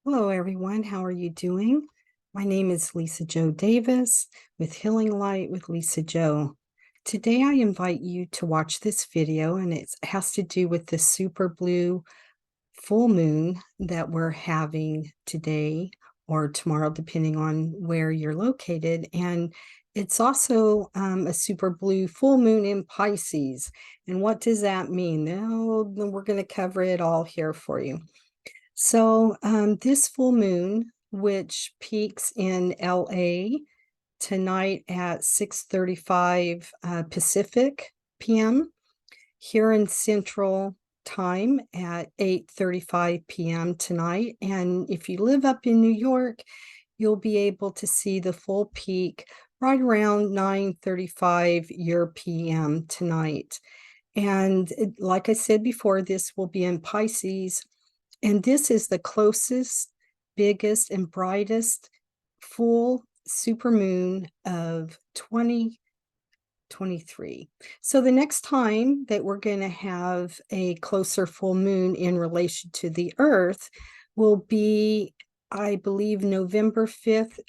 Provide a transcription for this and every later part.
Hello, everyone. How are you doing? My name is Lisa Jo Davis with Healing Light with Lisa Jo. Today, I invite you to watch this video, and it has to do with the super blue full moon that we're having today or tomorrow, depending on where you're located. And it's also a super blue full moon in Pisces. And what does that mean? Now, we're going to cover it all here for you. So this full moon, which peaks in LA tonight at 6:35 Pacific PM, here in Central Time at 8:35 PM tonight. And if you live up in New York, you'll be able to see the full peak right around 9:35 your PM tonight. And like I said before, this will be in Pisces. And this is the closest, biggest, and brightest full supermoon of 2023. So the next time that we're going to have a closer full moon in relation to the Earth will be, I believe, November 5th,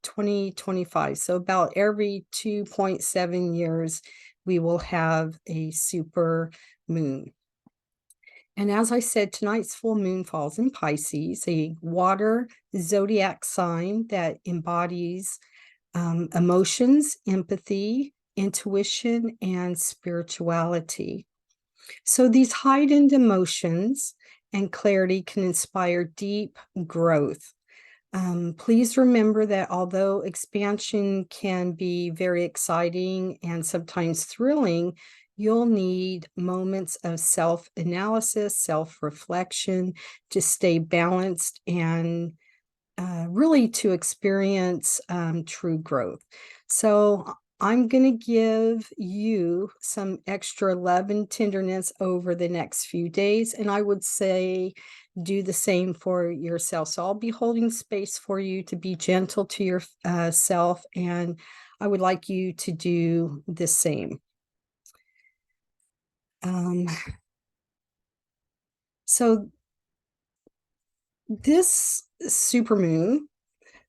2025. So about every 2.7 years, we will have a super moon. And as I said, tonight's full moon falls in Pisces, a water zodiac sign that embodies emotions, empathy, intuition, and spirituality. So these heightened emotions and clarity can inspire deep growth. Please remember that although expansion can be very exciting and sometimes thrilling, you'll need moments of self-analysis, self-reflection to stay balanced and really to experience true growth. So I'm going to give you some extra love and tenderness over the next few days. And I would say do the same for yourself. So I'll be holding space for you to be gentle to yourself. And I would like you to do the same. So this supermoon,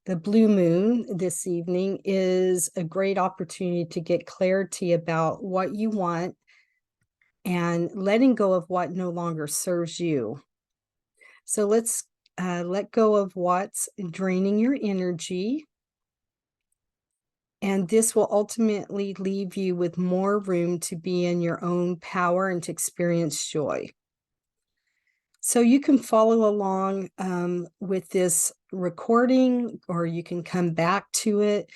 the blue moon this evening, is a great opportunity to get clarity about what you want and letting go of what no longer serves you. So let's let go of what's draining your energy. And this will ultimately leave you with more room to be in your own power and to experience joy. So you can follow along with this recording, or you can come back to it.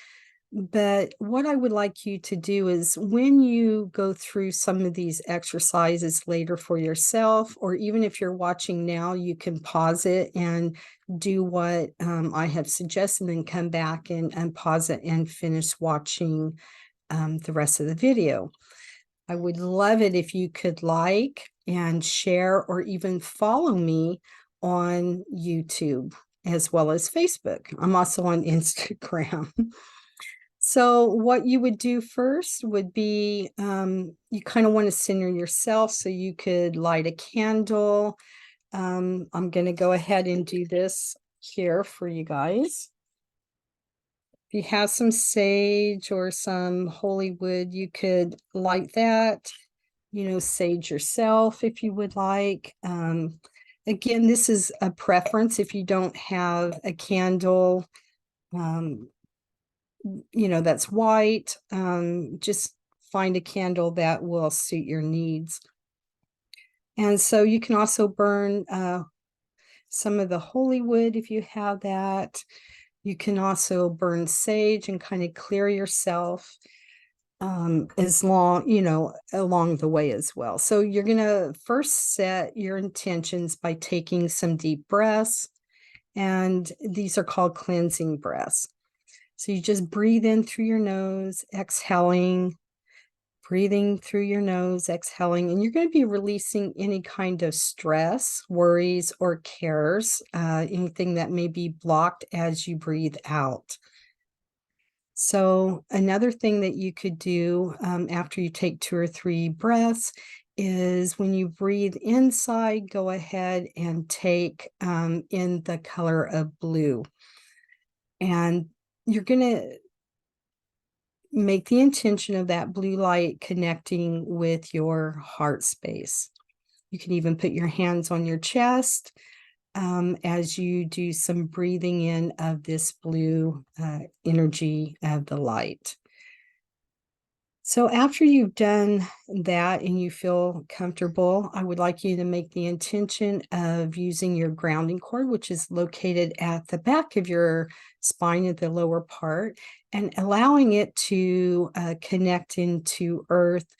But what I would like you to do is when you go through some of these exercises later for yourself, or even if you're watching now, you can pause it and do what I have suggested, and then come back and pause it and finish watching the rest of the video. I would love it if you could like and share or even follow me on YouTube as well as Facebook. I'm also on Instagram. So what you would do first would be you kind of want to center yourself, so you could light a candle. I'm going to go ahead and do this here for you guys. If you have some sage or some holy wood, you could light that. Sage yourself if you would like. Again, this is a preference. If you don't have a candle, that's white, just find a candle that will suit your needs. And so you can also burn some of the holy wood if you have that. You can also burn sage and kind of clear yourself along the way as well. So you're going to first set your intentions by taking some deep breaths, and these are called cleansing breaths. So you just breathe in through your nose, exhaling, breathing through your nose, exhaling, and you're going to be releasing any kind of stress, worries, or cares, anything that may be blocked as you breathe out. So another thing that you could do after you take 2 or 3 breaths is when you breathe inside, go ahead and take in the color of blue. And you're going to make the intention of that blue light connecting with your heart space. You can even put your hands on your chest as you do some breathing in of this blue energy of the light. So after you've done that and you feel comfortable, I would like you to make the intention of using your grounding cord, which is located at the back of your spine at the lower part, and allowing it to connect into earth,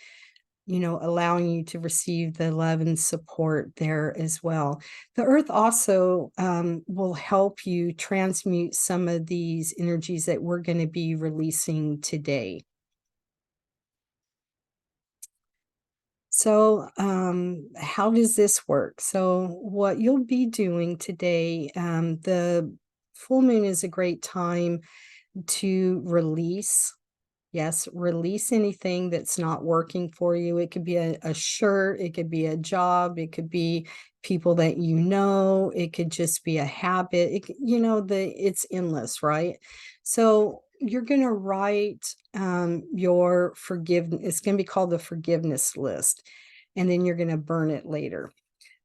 allowing you to receive the love and support there as well. The earth also will help you transmute some of these energies that we're going to be releasing today. So, how does this work? So, what you'll be doing today, the full moon is a great time to release. Yes, release anything that's not working for you. It could be a shirt, it could be a job, it could be people that you know, it could just be a habit. It's endless, right? So you're going to write your forgiveness. It's going to be called the forgiveness list, and then you're going to burn it later.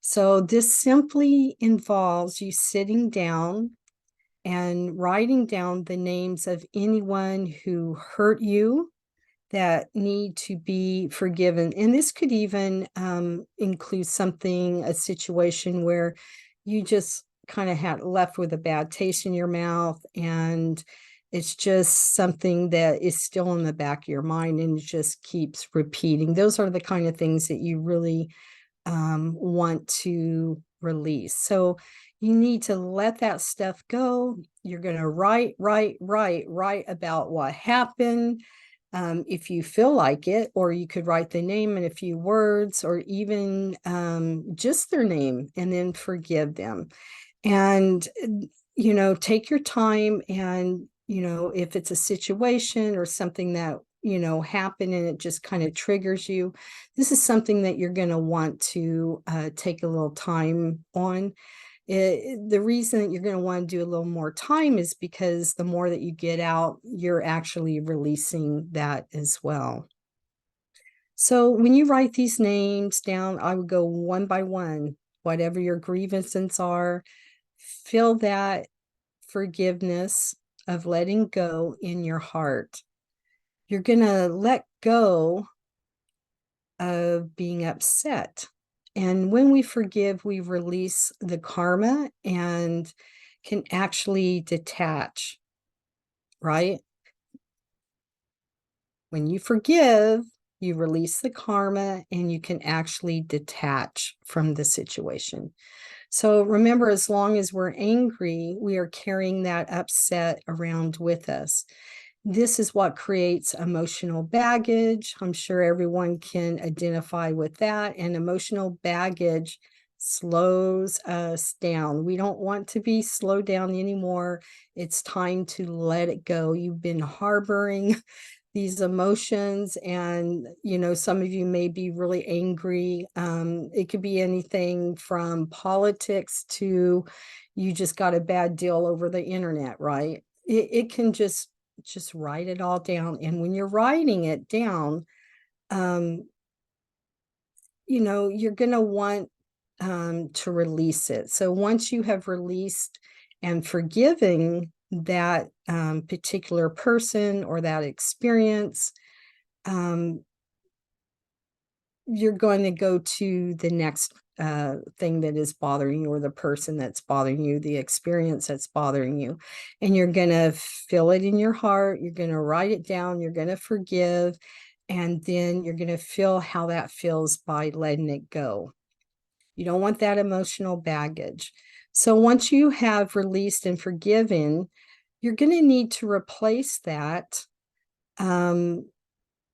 So this simply involves you sitting down and writing down the names of anyone who hurt you that need to be forgiven. And this could even include a situation where you just kind of had left with a bad taste in your mouth, and it's just something that is still in the back of your mind and it just keeps repeating. Those are the kind of things that you really want to release. So you need to let that stuff go. You're going to write about what happened. If you feel like it, or you could write the name in a few words, or even just their name, and then forgive them. And, take your time, and, if it's a situation or something that, happen and it just kind of triggers you, this is something that you're going to want to take a little time on. The reason that you're going to want to do a little more time is because the more that you get out, you're actually releasing that as well. So when you write these names down, I would go one by one, whatever your grievances are, feel that forgiveness of letting go in your heart. You're going to let go of being upset. And when we forgive, we release the karma and can actually detach, right? When you forgive, you release the karma and you can actually detach from the situation. So remember, as long as we're angry, we are carrying that upset around with us. This is what creates emotional baggage. I'm sure everyone can identify with that. And emotional baggage slows us down. We don't want to be slowed down anymore. It's time to let it go. You've been harboring these emotions, and some of you may be really angry. It could be anything from politics to you just got a bad deal over the internet, right? It can just write it all down. And when you're writing it down, you're going to want to release it. So once you have released and forgiving that particular person or that experience, you're going to go to the next thing that is bothering you, or the person that's bothering you, the experience that's bothering you. And you're going to feel it in your heart. You're going to write it down. You're going to forgive. And then you're going to feel how that feels by letting it go. You don't want that emotional baggage. So once you have released and forgiven, you're going to need to replace that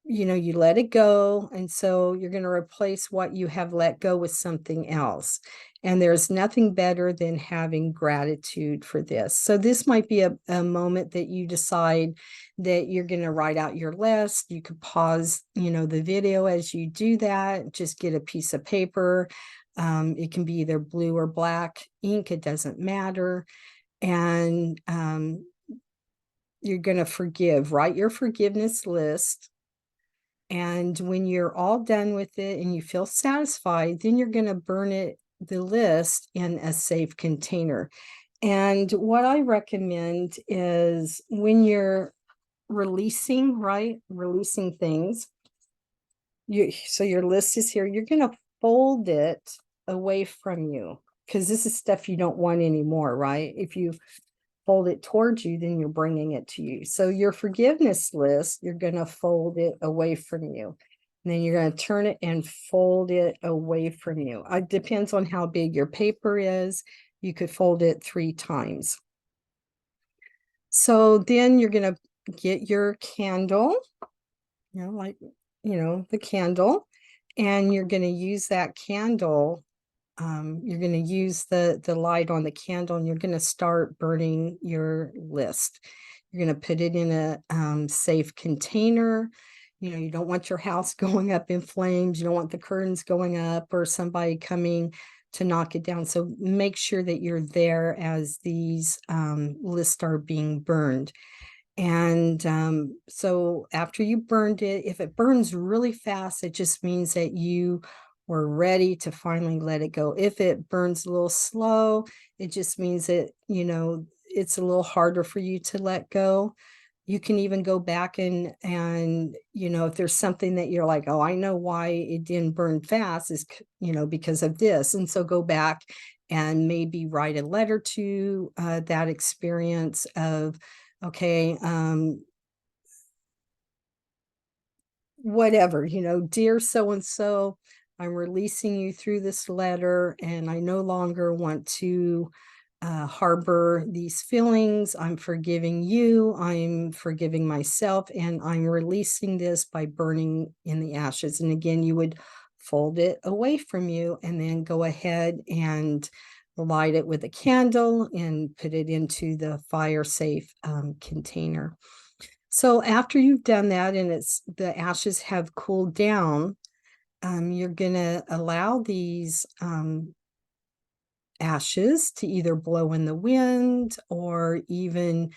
you let it go. And so you're going to replace what you have let go with something else. And there's nothing better than having gratitude for this. So this might be a moment that you decide that you're going to write out your list. You could pause, the video as you do that. Just get a piece of paper. It can be either blue or black ink. It doesn't matter. And you're going to write your forgiveness list. And when you're all done with it and you feel satisfied, then you're going to burn the list in a safe container. And what I recommend is when you're releasing, right? Releasing things. So your list is here. You're going to fold it away from you because this is stuff you don't want anymore, right? If you fold it towards you, then you're bringing it to you. So your forgiveness list, you're going to fold it away from you. And then you're going to turn it and fold it away from you. It depends on how big your paper is. You could fold it 3 times. So then you're going to get your candle, the candle, and you're going to use that candle. You're going to use the light on the candle, and you're going to start burning your list. You're going to put it in a safe container. You don't want your house going up in flames. You don't want the curtains going up or somebody coming to knock it down. So make sure that you're there as these lists are being burned. And so after you burned it, if it burns really fast, it just means that you were ready to finally let it go. If it burns a little slow, it just means that, it's a little harder for you to let go. You can even go back and if there's something that you're like, oh, I know why it didn't burn fast is, because of this. And so go back and maybe write a letter to that experience of, okay, whatever, dear so-and-so, I'm releasing you through this letter, and I no longer want to harbor these feelings. I'm forgiving you. I'm forgiving myself, and I'm releasing this by burning in the ashes. And again, you would fold it away from you and then go ahead and light it with a candle and put it into the fire safe container. So after you've done that and the ashes have cooled down, you're going to allow these ashes to either blow in the wind or even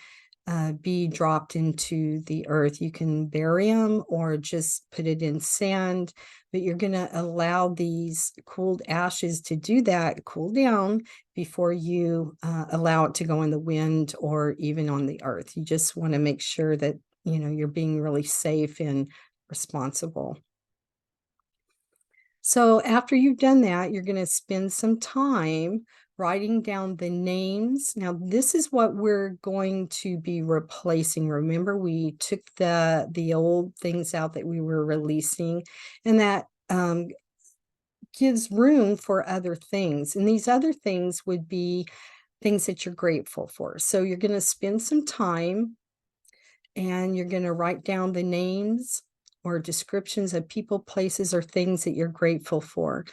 be dropped into the earth. You can bury them or just put it in sand, but you're going to allow these cooled ashes to cool down before you allow it to go in the wind or even on the earth. You just want to make sure that, you're being really safe and responsible. So after you've done that, you're going to spend some time writing down the names. Now, this is what we're going to be replacing. Remember, we took the old things out that we were releasing, and that gives room for other things. And these other things would be things that you're grateful for. So you're going to spend some time and you're going to write down the names or descriptions of people, places, or things that you're grateful for.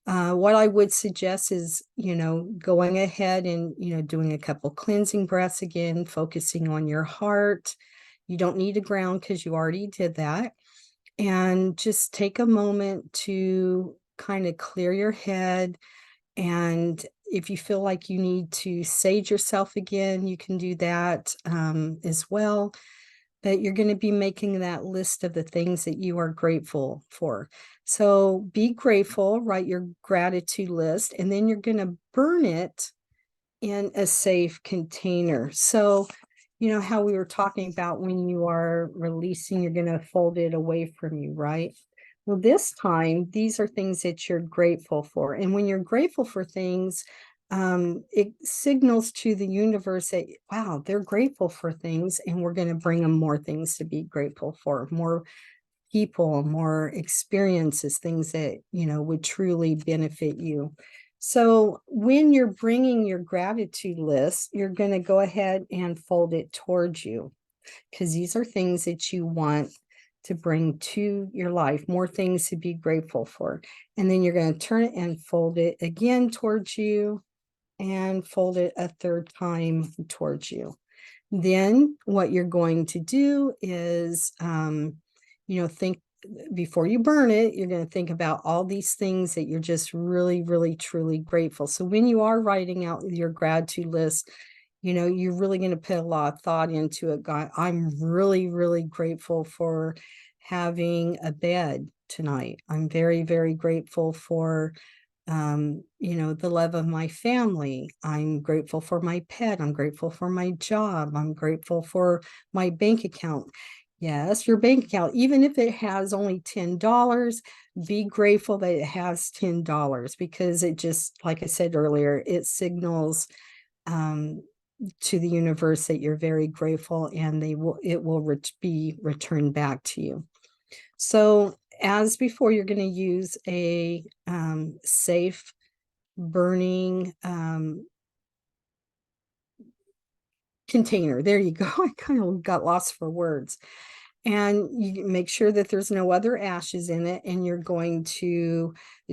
What I would suggest is, going ahead and, doing a couple cleansing breaths again, focusing on your heart. You don't need to ground because you already did that. And just take a moment to kind of clear your head. And if you feel like you need to sage yourself again, you can do that as well. But you're going to be making that list of the things that you are grateful for. So be grateful, write your gratitude list, and then you're going to burn it in a safe container. So, how we were talking about when you are releasing, you're going to fold it away from you, right? Well, this time, these are things that you're grateful for. And when you're grateful for things, it signals to the universe that, wow, they're grateful for things, and we're going to bring them more things to be grateful for, more people, more experiences, things that, would truly benefit you. So when you're bringing your gratitude list, you're going to go ahead and fold it towards you, because these are things that you want to bring to your life, more things to be grateful for. And then you're going to turn it and fold it again towards you and fold it a third time towards you. Then what you're going to do is, think before you burn it, you're going to think about all these things that you're just really, really, truly grateful. So when you are writing out your gratitude list, you're really going to put a lot of thought into it. God, I'm really, really grateful for having a bed tonight. I'm very, very grateful for the love of my family. I'm grateful for my pet. I'm grateful for my job. I'm grateful for my bank account. Yes, your bank account, even if it has only $10, be grateful that it has $10, because it just, like I said earlier, it signals to the universe that you're very grateful, and it will be returned back to you. So as before, you're going to use a safe burning container. There you go. I kind of got lost for words. And you make sure that there's no other ashes in it. And you're going to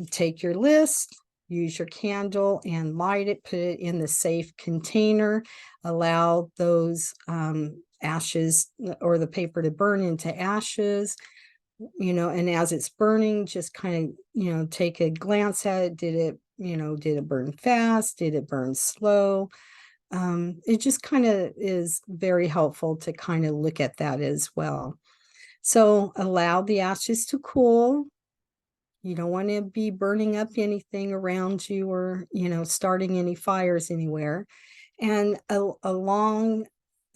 take your list, use your candle and light it, put it in the safe container, allow those ashes or the paper to burn into ashes. And as it's burning, just kind of, take a glance at it. Did it burn fast? Did it burn slow? It just kind of is very helpful to kind of look at that as well. So allow the ashes to cool. You don't want to be burning up anything around you or, starting any fires anywhere. And along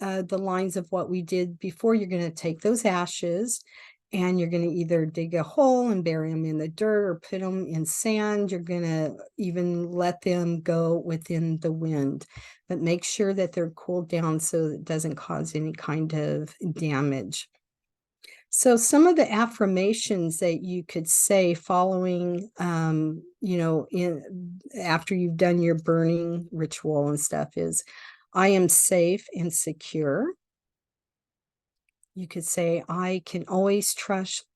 the lines of what we did before, you're going to take those ashes and you're going to either dig a hole and bury them in the dirt or put them in sand. You're going to even let them go within the wind, but make sure that they're cooled down so it doesn't cause any kind of damage. So some of the affirmations that you could say following, after you've done your burning ritual and stuff is, I am safe and secure. You could say, I can always trust,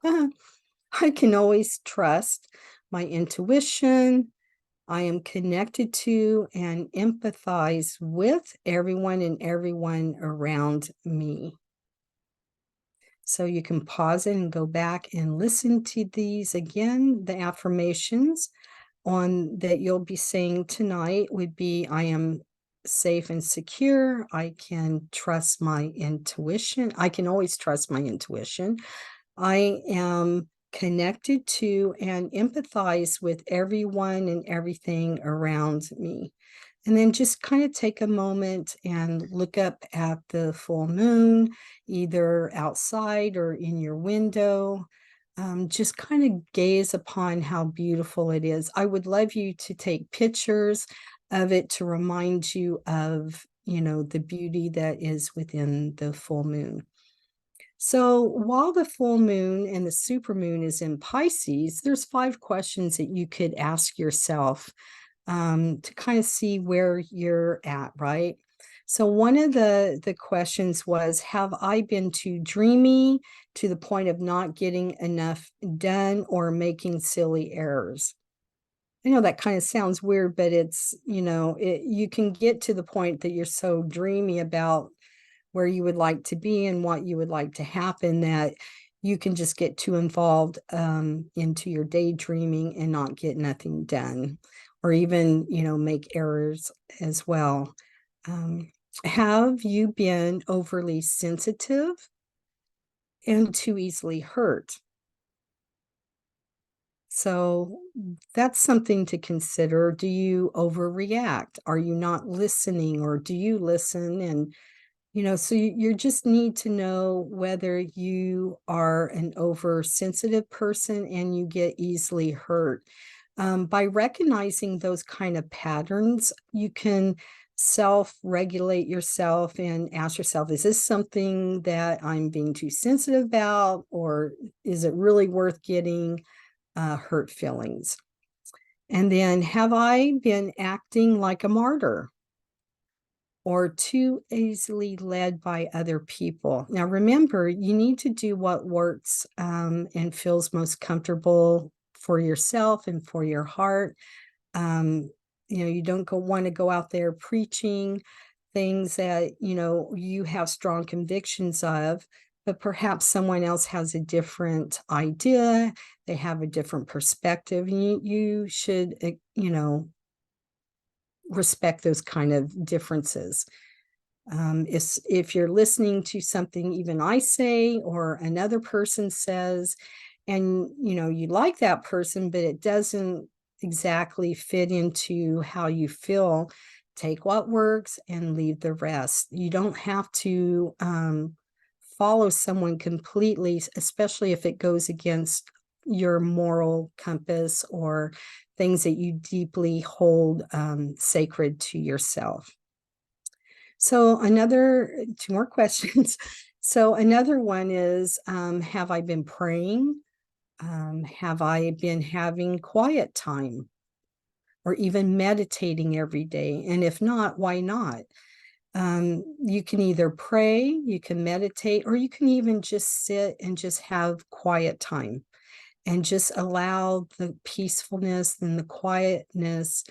I can always trust my intuition. I am connected to and empathize with everyone around me. So you can pause it and go back and listen to these again. The affirmations that you'll be saying tonight would be, I am safe and secure. I can trust my intuition. I can always trust my intuition. I am connected to and empathize with everyone and everything around me. And then just kind of take a moment and look up at the full moon, either outside or in your window. Just kind of gaze upon how beautiful it is. I would love you to take pictures of it to remind you of, the beauty that is within the full moon. So while the full moon and the supermoon is in Pisces, there's 5 questions that you could ask yourself to kind of see where you're at, right? So one of the questions was, have I been too dreamy to the point of not getting enough done or making silly errors? I know that kind of sounds weird, but it's, you can get to the point that you're so dreamy about where you would like to be and what you would like to happen that you can just get too involved into your daydreaming and not get nothing done, or even, make errors as well. Have you been overly sensitive and too easily hurt? So that's something to consider. Do you overreact? Are you not listening, or do you listen? And so you just need to know whether you are an oversensitive person and you get easily hurt. By recognizing those kind of patterns, you can self-regulate yourself and ask yourself, is this something that I'm being too sensitive about, or is it really worth getting hurt feelings? And then, have I been acting like a martyr? or too easily led by other people. Now, remember, you need to do what works and feels most comfortable for yourself and for your heart. Um, you don't want to go out there preaching things that, you have strong convictions of, but perhaps someone else has a different idea. They have a different perspective. You should, respect those kind of differences. If you're listening to something even I say or another person says, and you like that person, but it doesn't exactly fit into how you feel, take what works and leave the rest. You don't have to follow someone completely, especially if it goes against your moral compass or things that you deeply hold sacred to yourself. So two more questions. So another one is, have I been praying? Have I been having quiet time or even meditating every day? And if not, why not? You can either pray, you can meditate, or you can even just sit and just have quiet time and just allow the peacefulness and the quietness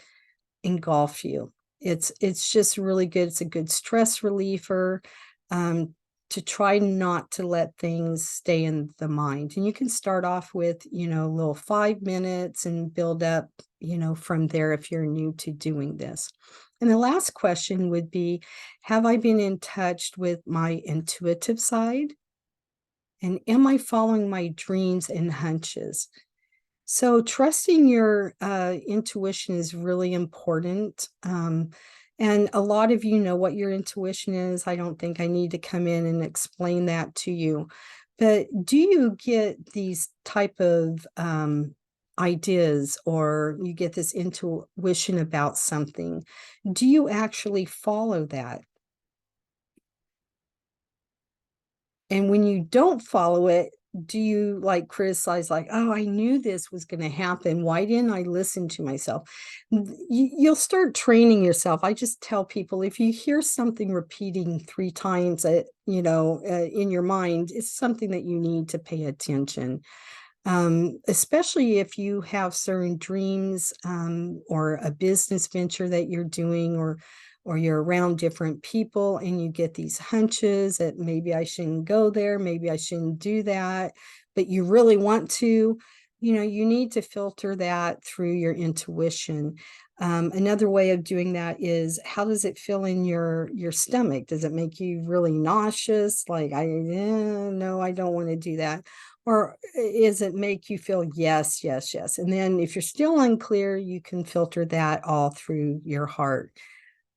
engulf you. It's just really good. It's a good stress reliever, to try not to let things stay in the mind. And you can start off with, a little 5 minutes and build up, from there if you're new to doing this. And the last question would be, have I been in touch with my intuitive side? And am I following my dreams and hunches? So trusting your intuition is really important. And a lot of you know what your intuition is. I don't think I need to come in and explain that to you. But do you get these type of ideas, or you get this intuition about something? Do you actually follow that? And when you don't follow it, do you like criticize, like, oh, I knew this was going to happen. Why didn't I listen to myself? You'll start training yourself. I just tell people, if you hear something repeating 3 times, in your mind, it's something that you need to pay attention. Especially if you have certain dreams, or a business venture that you're doing, or you're around different people and you get these hunches that maybe I shouldn't go there, maybe I shouldn't do that, but you really want to, you need to filter that through your intuition. Another way of doing that is, how does it feel in your stomach? Does it make you really nauseous? Like, no, I don't want to do that. Or is it make you feel yes, yes, yes? And then if you're still unclear, you can filter that all through your heart,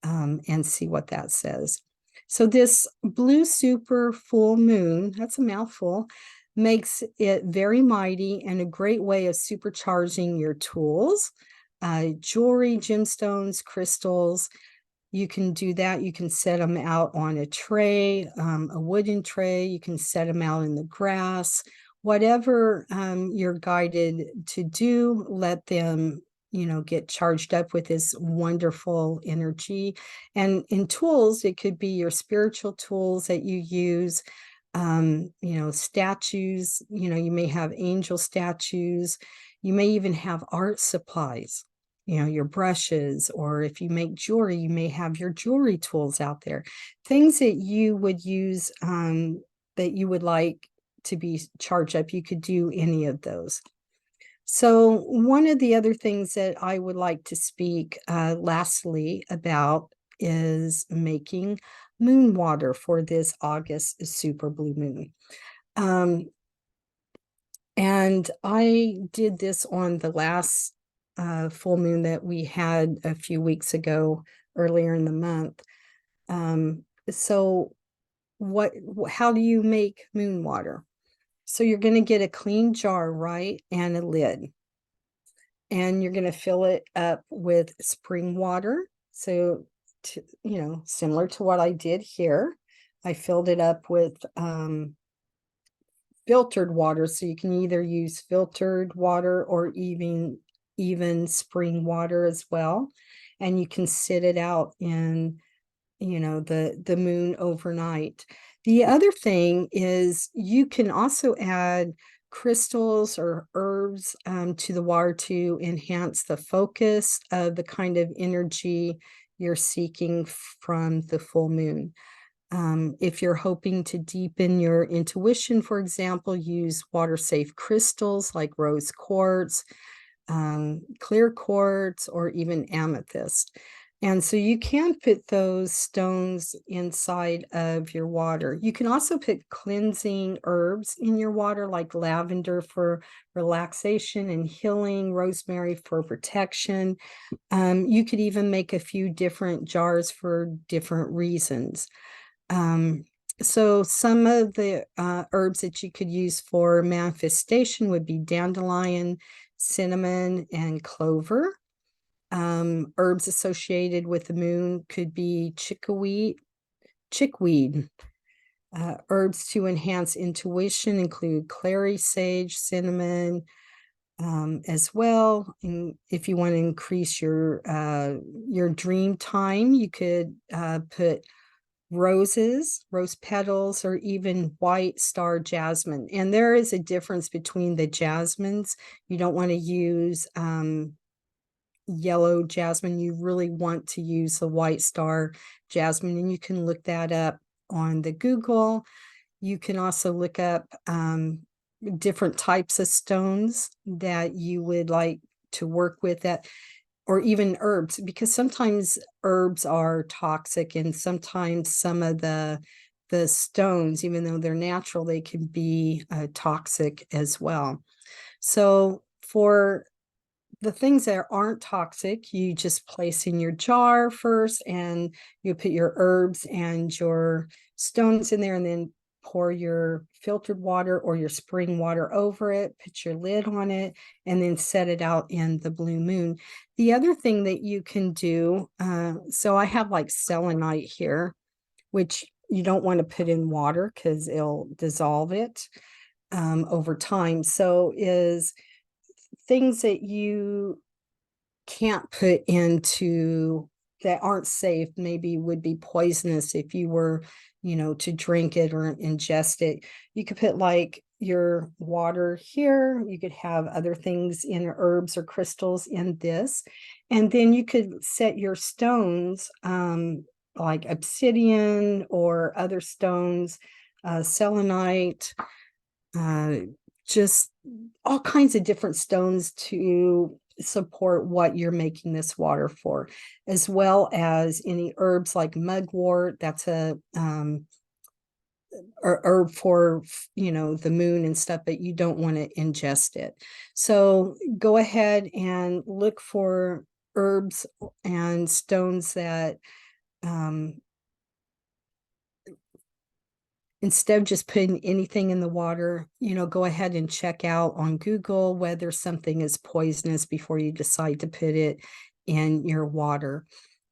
and see what that says. So this blue super full moon, that's a mouthful, makes it very mighty and a great way of supercharging your tools, jewelry, gemstones, crystals. You can do that. You can set them out on a tray, a wooden tray. You can set them out in the grass. Whatever you're guided to do, let them, get charged up with this wonderful energy. And in tools, it could be your spiritual tools that you use, statues. You may have angel statues. You may even have art supplies, your brushes, or if you make jewelry, you may have your jewelry tools out there, things that you would use, that you would like to be charged up. You could do any of those. So one of the other things that I would like to speak lastly about is making moon water for this August super blue moon. And I did this on the last full moon that we had a few weeks ago, earlier in the month. So how do you make moon water? So you're going to get a clean jar, right? And a lid. And you're going to fill it up with spring water. So, similar to what I did here, I filled it up with filtered water. So you can either use filtered water or even spring water as well. And you can sit it out in the moon overnight. The other thing is you can also add crystals or herbs to the water to enhance the focus of the kind of energy you're seeking from the full moon. If you're hoping to deepen your intuition, for example, use water-safe crystals like rose quartz, clear quartz, or even amethyst. And so you can put those stones inside of your water. You can also put cleansing herbs in your water, like lavender for relaxation and healing, rosemary for protection. You could even make a few different jars for different reasons. So some of the herbs that you could use for manifestation would be dandelion, cinnamon, and clover. Herbs associated with the moon could be chickweed. Herbs to enhance intuition include clary sage, cinnamon, as well. And if you want to increase your dream time, you could put rose petals, or even white star jasmine. And there is a difference between the jasmines. You don't want to use yellow jasmine. You really want to use the white star jasmine, and you can look that up on the Google. You can also look up different types of stones that you would like to work with, that, or even herbs, because sometimes herbs are toxic, and sometimes some of the stones, even though they're natural, they can be toxic as well. So for the things that aren't toxic, you just place in your jar first, and you put your herbs and your stones in there, and then pour your filtered water or your spring water over it, put your lid on it, and then set it out in the blue moon. The other thing that you can do, so I have like selenite here, which you don't want to put in water because it'll dissolve it over time. So is things that you can't put into, that aren't safe, maybe would be poisonous if you were, to drink it or ingest it. You could put like your water here. You could have other things in, herbs or crystals in this. And then you could set your stones, like obsidian or other stones, selenite, just all kinds of different stones to support what you're making this water for, as well as any herbs like mugwort. That's a herb for the moon and stuff, but you don't want to ingest it. So go ahead and look for herbs and stones that instead of just putting anything in the water, go ahead and check out on Google whether something is poisonous before you decide to put it in your water.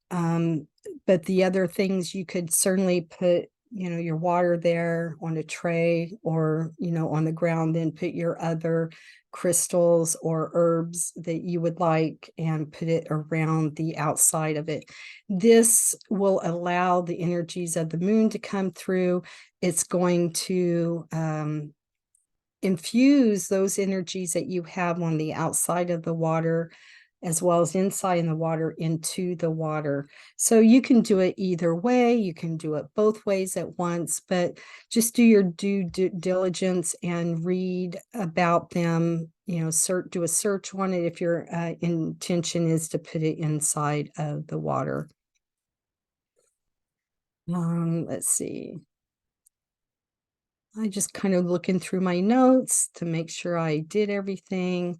But the other things, you could certainly put, your water there on a tray, or, on the ground, then put your other crystals or herbs that you would like and put it around the outside of it. This will allow the energies of the moon to come through. It's going to infuse those energies that you have on the outside of the water, as well as inside in the water, into the water. So you can do it either way. You can do it both ways at once, but just do your due diligence and read about them. Do a search on it if your intention is to put it inside of the water. Let's see. I just kind of looking through my notes to make sure I did everything.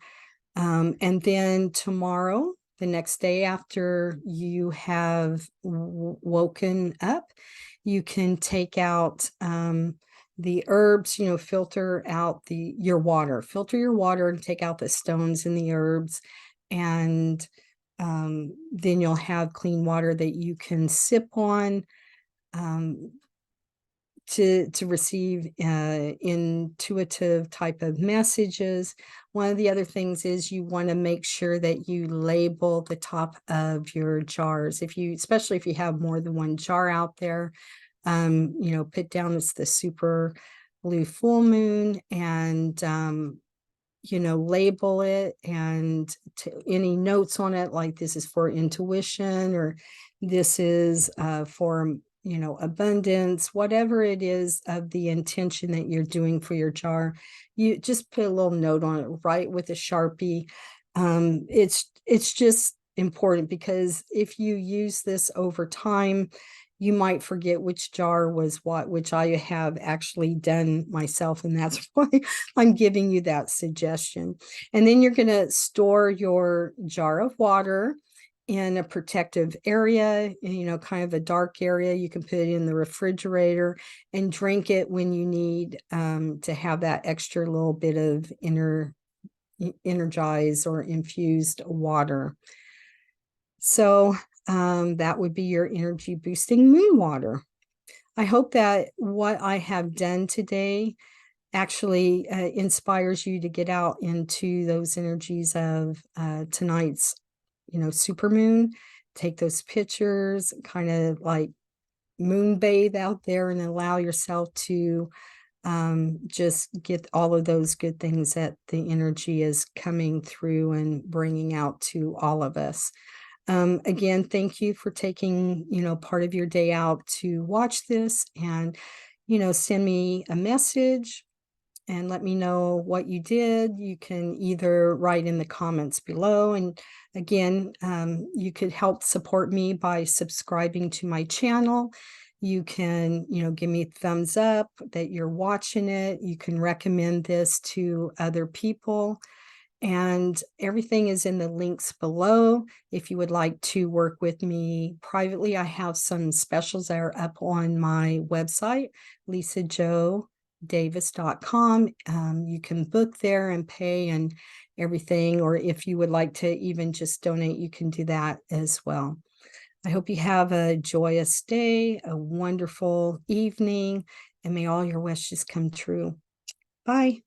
And then tomorrow, the next day after you have woken up, you can take out the herbs, filter out your water. Filter your water and take out the stones and the herbs. And then you'll have clean water that you can sip on. to receive intuitive type of messages. One of the other things is you want to make sure that you label the top of your jars. Especially if you have more than one jar out there, put down it's the super blue full moon, and label it, and any notes on it, like this is for intuition, or this is for abundance, whatever it is of the intention that you're doing for your jar. You just put a little note on it, right, with a Sharpie. It's just important, because if you use this over time, you might forget which jar was what, which I have actually done myself, and that's why I'm giving you that suggestion. And then you're going to store your jar of water in a protective area, kind of a dark area. You can put it in the refrigerator and drink it when you need to have that extra little bit of energized or infused water. So that would be your energy boosting moon water. I hope that what I have done today actually inspires you to get out into those energies of tonight's, super moon. Take those pictures, kind of like moon bathe out there, and allow yourself to just get all of those good things that the energy is coming through and bringing out to all of us. Again, thank you for taking, part of your day out to watch this, and, send me a message and let me know what you did. You can either write in the comments below. And again, you could help support me by subscribing to my channel. You can, give me a thumbs up that you're watching it. You can recommend this to other people. And everything is in the links below. If you would like to work with me privately, I have some specials that are up on my website, lisajodavis.com. You can book there and pay and everything, or if you would like to even just donate, you can do that as well. I hope you have a joyous day, a wonderful evening, and may all your wishes come true. Bye.